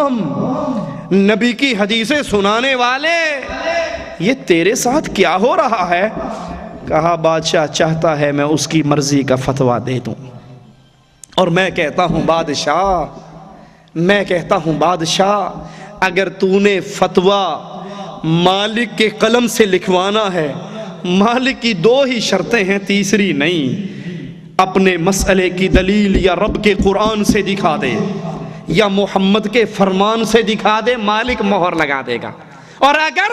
امام، نبی کی حدیثیں سنانے والے، یہ تیرے ساتھ کیا ہو رہا ہے؟ کہا بادشاہ چاہتا ہے میں اس کی مرضی کا فتویٰ دے دوں، اور میں کہتا ہوں بادشاہ اگر تو نے فتویٰ مالک کے قلم سے لکھوانا ہے، مالک کی 2 ہی شرطیں ہیں، تیسری نہیں، اپنے مسئلے کی دلیل یا رب کے قرآن سے دکھا دے یا محمد کے فرمان سے دکھا دے، مالک مہر لگا دے گا۔ اور اگر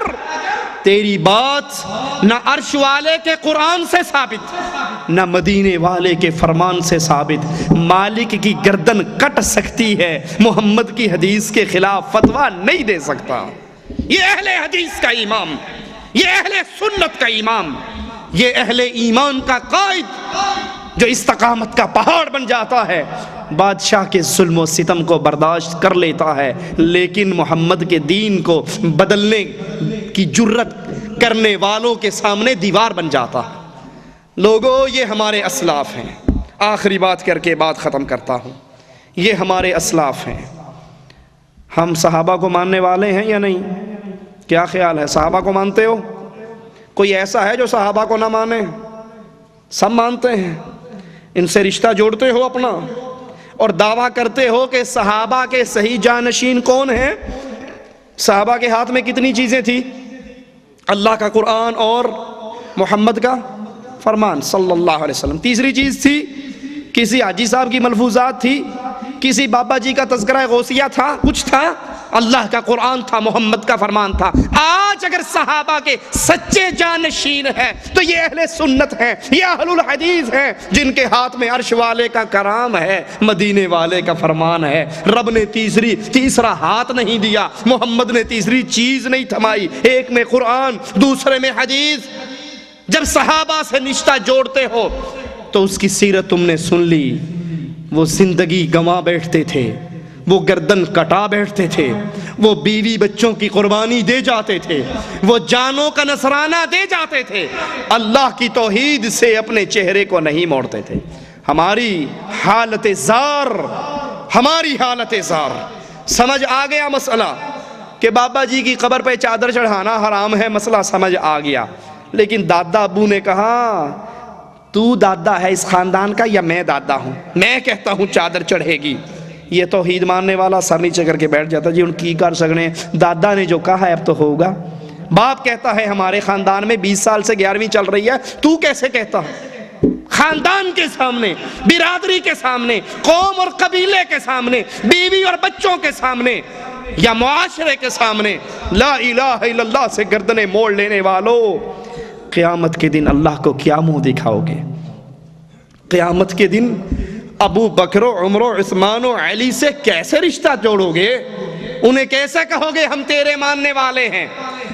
تیری بات نہ عرش والے کے قرآن سے ثابت نہ مدینے والے کے فرمان سے ثابت، مالک کی گردن کٹ سکتی ہے، محمد کی حدیث کے خلاف فتویٰ نہیں دے سکتا۔ یہ اہل حدیث کا امام، یہ اہل سنت کا امام، یہ اہل ایمان کا قائد جو استقامت کا پہاڑ بن جاتا ہے، بادشاہ کے ظلم و ستم کو برداشت کر لیتا ہے، لیکن محمد کے دین کو بدلنے کی جرت کرنے والوں کے سامنے دیوار بن جاتا ہے۔ لوگوں، یہ ہمارے اسلاف ہیں۔ آخری بات کر کے بات ختم کرتا ہوں، یہ ہمارے اسلاف ہیں۔ ہم صحابہ کو ماننے والے ہیں یا نہیں؟ کیا خیال ہے؟ صحابہ کو مانتے ہو؟ کوئی ایسا ہے جو صحابہ کو نہ مانے؟ سب مانتے ہیں۔ ان سے رشتہ جوڑتے ہو اپنا اور دعویٰ کرتے ہو کہ صحابہ کے صحیح جانشین کون ہیں؟ صحابہ کے ہاتھ میں کتنی چیزیں تھی؟ اللہ کا قرآن اور محمد کا فرمان صلی اللہ علیہ وسلم۔ تیسری چیز تھی کسی حاجی صاحب کی ملفوظات تھی، کسی بابا جی کا تذکرہ غوثیہ تھا، کچھ تھا؟ اللہ کا قرآن تھا، محمد کا فرمان تھا۔ آج اگر صحابہ کے سچے جانشین ہیں تو یہ اہل سنت ہیں، یہ اہل الحدیث ہیں، جن کے ہاتھ میں عرش والے کا کرام ہے، مدینے والے کا فرمان ہے۔ رب نے تیسرا ہاتھ نہیں دیا، محمد نے تیسری چیز نہیں تھمائی، ایک میں قرآن، دوسرے میں حدیث۔ جب صحابہ سے رشتہ جوڑتے ہو تو اس کی سیرت تم نے سن لی، وہ زندگی گنوا بیٹھتے تھے، وہ گردن کٹا بیٹھتے تھے، وہ بیوی بچوں کی قربانی دے جاتے تھے، وہ جانوں کا نذرانہ دے جاتے تھے، اللہ کی توحید سے اپنے چہرے کو نہیں موڑتے تھے۔ ہماری حالت زار سمجھ آ گیا مسئلہ کہ بابا جی کی قبر پہ چادر چڑھانا حرام ہے، مسئلہ سمجھ آ گیا۔ لیکن دادا ابو نے کہا تو دادا ہے اس خاندان کا یا میں دادا ہوں؟ میں کہتا ہوں چادر چڑھے گی۔ یہ توحید ماننے والا سر نیچے کر کے بیٹھ جاتا، جی ان کی کر سکنے، دادا نے جو کہا ہے اب تو ہوگا۔ باپ کہتا ہے ہمارے خاندان میں 20 سال سے 11ویں چل رہی ہے، تو کیسے کہتا ہے؟ خاندان کے سامنے، برادری کے سامنے، قوم اور قبیلے کے سامنے، بیوی اور بچوں کے سامنے یا معاشرے کے سامنے لا الہ الا اللہ سے گردنیں موڑ لینے والوں، قیامت کے دن اللہ کو کیا منہ دکھاؤ گے؟ قیامت کے دن ابو بکر و عمر و عثمان و علی سے کیسے رشتہ جوڑو گے؟ انہیں کیسے کہو گے ہم تیرے ماننے والے ہیں،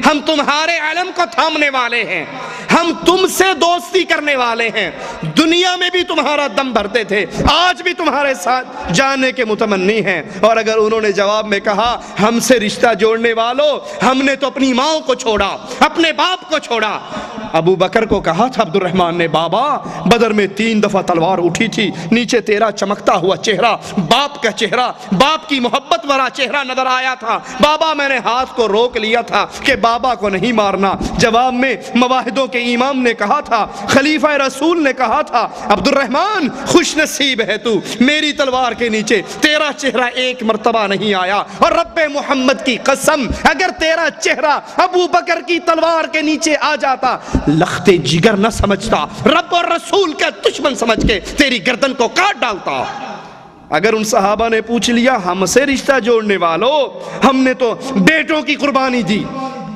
ہم تمہارے علم کو تھامنے والے ہیں، ہم تم سے دوستی کرنے والے ہیں، دنیا میں بھی تمہارا دم بھرتے تھے، آج بھی تمہارے ساتھ جانے کے متمنی ہیں۔ اور اگر انہوں نے جواب میں کہا ہم سے رشتہ جوڑنے والوں، ہم نے تو اپنی ماں کو چھوڑا، اپنے باپ کو چھوڑا۔ ابو بکر کو کہا تھا عبد الرحمن نے، بابا بدر میں 3 دفعہ تلوار اٹھی تھی، نیچے تیرا چمکتا ہوا چہرہ، باپ کا چہرہ، باپ کی محبت بھرا چہرہ نظر آیا تھا، بابا میں نے ہاتھ کو روک لیا تھا کہ بابا کو نہیں مارنا۔ جواب میں مواحدوں کے امام نے کہا تھا، خلیفہ رسول نے کہا تھا، عبد الرحمن خوش نصیب ہے تو، میری تلوار کے نیچے تیرا چہرہ ایک مرتبہ نہیں آیا، اور رب محمد کی قسم اگر تیرا چہرہ ابو بکر کی تلوار کے نیچے آ جاتا، لختے جگر نہ سمجھتا، رب اور رسول کا دشمن سمجھ کے تیری گردن کو کاٹ ڈالتا۔ اگر ان صحابہ نے پوچھ لیا ہم سے رشتہ جوڑنے والوں، ہم نے تو بیٹوں کی قربانی دی،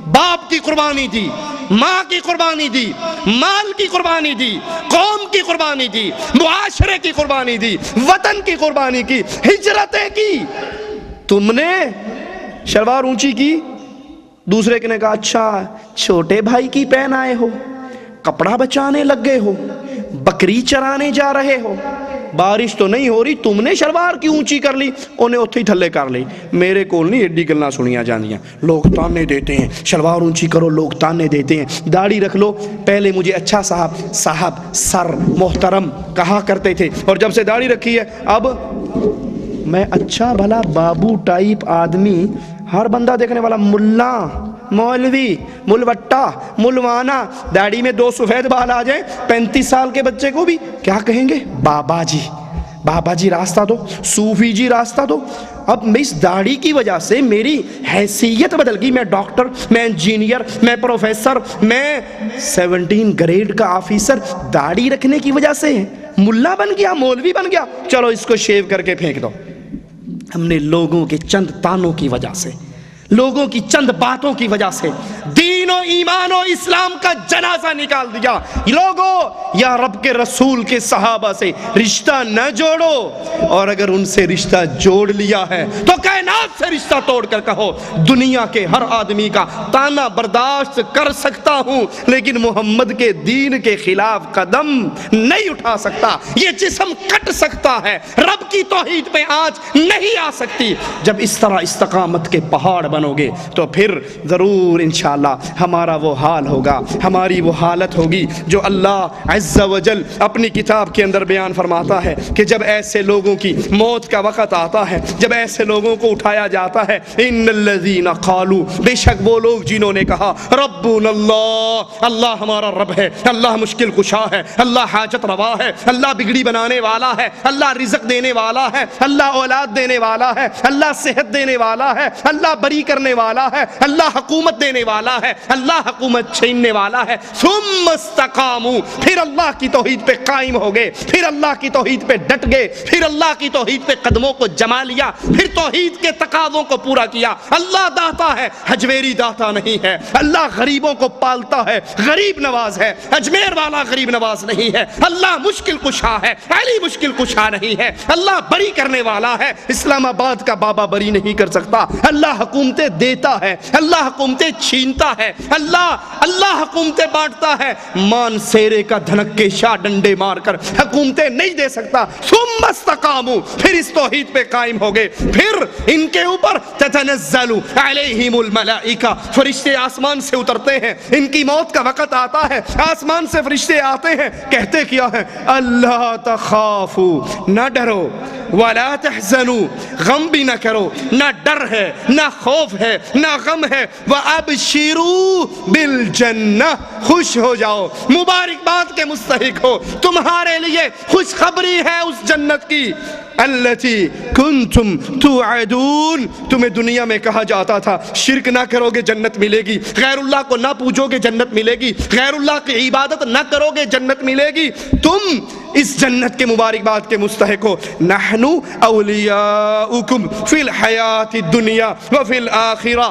باپ کی قربانی دی، ماں کی قربانی دی، مال کی قربانی دی، قوم کی قربانی دی، معاشرے کی قربانی دی، وطن کی قربانی کی، ہجرتیں کی، تم نے شلوار اونچی کی، دوسرے نے کہا اچھا چھوٹے بھائی کی پہن آئے ہو، کپڑا بچانے لگ گئے ہو، بکری چرانے جا رہے ہو، بارش تو نہیں ہو رہی، تم نے شلوار کی اونچی کر لی، انہیں اتھے ہی تھلے کر لی۔ میرے کول نہیں ایڈی گلنا سنیاں جاندیاں، لوگ تانے دیتے ہیں شلوار اونچی کرو، لوگ تانے دیتے ہیں، داڑھی رکھ لو، پہلے مجھے اچھا صاحب سر محترم کہا کرتے تھے، اور جب سے داڑھی رکھی ہے اب میں اچھا بھلا بابو ٹائپ آدمی، ہر بندہ دیکھنے والا ملا، مولوی، ملوٹا، ملوانا، داڑھی میں 2 سفید بال آ جائیں 35 سال کے بچے کو بھی کیا کہیں گے؟ بابا جی، بابا جی راستہ دو، صوفی جی راستہ دو۔ اب میں اس داڑھی کی وجہ سے میری حیثیت بدل گئی، میں ڈاکٹر، میں انجینئر، میں پروفیسر، میں 17 گریڈ کا آفیسر، داڑھی رکھنے کی وجہ سے ملا بن گیا، مولوی بن گیا، چلو اس کو شیو کر کے پھینک دو۔ ہم نے لوگوں کے چند تانوں کی وجہ سے، لوگوں کی چند باتوں کی وجہ سے دین و ایمان و اسلام کا جنازہ نکال دیا۔ لوگوں، یا رب کے رسول کے صحابہ سے رشتہ نہ جوڑو، اور اگر ان سے رشتہ جوڑ لیا ہے تو کائنات سے رشتہ توڑ کر کہو دنیا کے ہر آدمی کا تانا برداشت کر سکتا ہوں، لیکن محمد کے دین کے خلاف قدم نہیں اٹھا سکتا۔ یہ جسم کٹ سکتا ہے، رب کی توحید پہ آنچ نہیں آ سکتی۔ جب اس طرح استقامت کے پہاڑ بنو گے تو پھر ضرور انشاءاللہ ہمارا وہ حال ہوگا، ہماری وہ حالت ہوگی جو اللہ عز و جل اپنی کتاب کے اندر بیان فرماتا ہے کہ جب ایسے لوگوں کی موت کا وقت آتا ہے، جب ایسے لوگوں کو اٹھایا جاتا ہے، ان الذین قالوا، بے شک وہ لوگ جنہوں نے کہا ربنا اللہ، اللہ ہمارا رب ہے، اللہ مشکل کشا ہے، اللہ حاجت روا ہے، اللہ بگڑی بنانے والا ہے، اللہ رزق دینے والا ہے، اللہ اولاد دینے والا ہے، اللہ صحت دینے والا ہے، اللہ بری کرنے والا ہے، اللہ حکومت دینے والا ہے، اللہ حکومت چھیننے والا ہے۔ ثم استقاموا، پھر اللہ کی توحید پہ قائم ہو گئے، پھر اللہ کی توحید پہ ڈٹ گئے، پھر اللہ کی توحید پہ قدموں کو جما لیا، پھر توحید کے تقاضوں کو پورا کیا۔ اللہ داتا ہے، حجویری داتا نہیں ہے۔ اللہ غریبوں کو پالتا ہے، غریب نواز ہے، اجمیر والا غریب نواز نہیں ہے۔ اللہ مشکل کشا ہے، علی مشکل کشا نہیں ہے۔ اللہ بری کرنے والا ہے، اسلام آباد کا بابا بری نہیں کر سکتا۔ اللہ حکومتیں دیتا ہے، اللہ حکومتیں چھینتا ہے، اللہ حکومتیں بانٹتا ہے۔ مان سیرے کا دھنک کے شاہ ڈنڈے مار کر حکومتیں نہیں دے سکتا۔ ثم استقاموا، پھر اس توحید پہ قائم ہو گئے، پھر ان کے اوپر تتنزل علیہم الملائکہ، فرشتے آسمان سے اترتے ہیں۔ ان کی موت کا وقت آتا ہے، آسمان سے فرشتے آتے ہیں، کہتے کیا ہے؟ اللہ تخافوا، نہ ڈرو، ولا تحزنوا، غم بھی نہ کرو، نہ ڈر ہے، نہ خوف ہے، نہ غم ہے، وَأَبْشِرُوا بِالْجَنَّةِ، خوش ہو جاؤ، مبارکباد کے مستحق ہو، تمہارے لیے خوشخبری ہے اس جنت کی، التی کنتم توعدون، تمہیں دنیا میں کہا جاتا تھا شرک نہ کرو گے جنت ملے گی، غیر اللہ کو نہ پوجو گے جنت ملے گی، غیر اللہ کی عبادت نہ کرو گے جنت ملے گی، تم اس جنت کے مبارکباد کے مستحق ہو۔ نحن اولیاؤکم فی الحیات الدنیا وفی الآخرہ،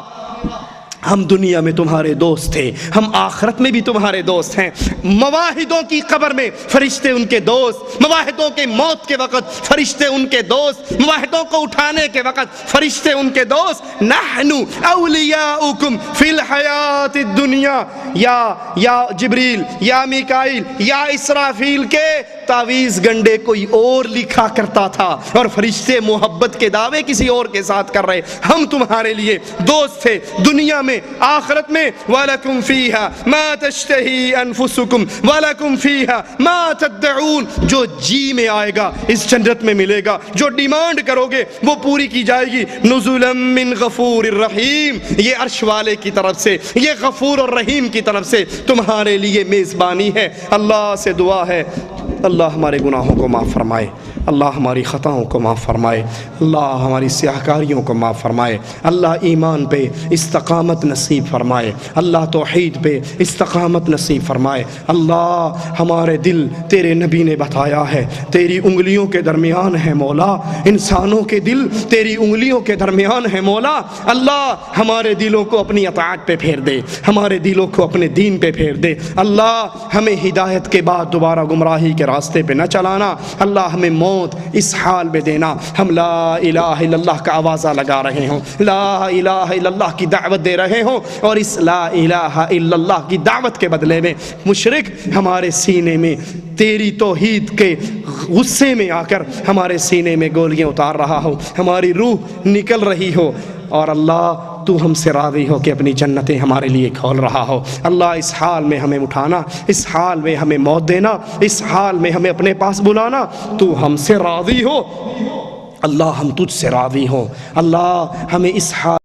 ہم دنیا میں تمہارے دوست تھے، ہم آخرت میں بھی تمہارے دوست ہیں۔ مواحدوں کی قبر میں فرشتے ان کے دوست، مواحدوں کے موت کے وقت فرشتے ان کے دوست، مواحدوں کو اٹھانے کے وقت فرشتے ان کے دوست۔ نحن اولیاؤکم فی الحیات الدنیا، یا جبریل، یا میکائیل، یا اسرافیل کے تعویذ گنڈے کوئی اور لکھا کرتا تھا، اور فرشتے محبت کے دعوے کسی اور کے ساتھ کر رہے، ہم تمہارے لیے دوست تھے دنیا میں آخرت میں۔ وَلَكُمْ فِيهَا مَا تَشْتَهِي أَنفُسُكُمْ وَلَكُمْ فِيهَا مَا تَدَّعُونَ، جو جی میں آئے گا اس جنت میں ملے گا، جو ڈیمانڈ کرو گے وہ پوری کی جائے گی۔ نُزُلًا مِّن غَفُورٍ رَحِيمٍ، یہ عرش والے کی طرف سے، یہ غفور اور رحیم کی طرف سے تمہارے لیے میزبانی ہے۔ اللہ سے دعا ہے اللہ ہمارے گناہوں کو معاف فرمائے، اللہ ہماری خطاؤں کو معاف فرمائے، اللہ ہماری سیاہکاریوں کو معاف فرمائے، اللہ ایمان پہ استقامت نصیب فرمائے، اللہ توحید پہ استقامت نصیب فرمائے۔ اللہ ہمارے دل تیرے نبی نے بتایا ہے تیری انگلیوں کے درمیان ہے مولا، انسانوں کے دل تیری انگلیوں کے درمیان ہے مولا۔ اللہ ہمارے دلوں کو اپنی اطاعت پہ پھیر دے، ہمارے دلوں کو اپنے دین پہ پھیر دے۔ اللہ ہمیں ہدایت کے بعد دوبارہ گمراہی کے راستے پہ نہ چلانا، اللہ ہمیں موت اس حال میں دینا ہم لا الہ الا اللہ کا آوازہ لگا رہے ہوں، لا الہ الا اللہ کی دعوت دے رہے ہوں، اور اس لا الہ الا اللہ کی دعوت کے بدلے میں مشرک ہمارے سینے میں تیری توحید کے غصے میں آ کر ہمارے سینے میں گولیاں اتار رہا ہو، ہماری روح نکل رہی ہو، اور اللہ تو ہم سے راضی ہو کہ اپنی جنتیں ہمارے لیے کھول رہا ہو۔ اللہ اس حال میں ہمیں اٹھانا، اس حال میں ہمیں موت دینا، اس حال میں ہمیں اپنے پاس بلانا، تو ہم سے راضی ہو۔ اللہ ہم تجھ سے راضی ہوں، اللہ ہمیں اس حال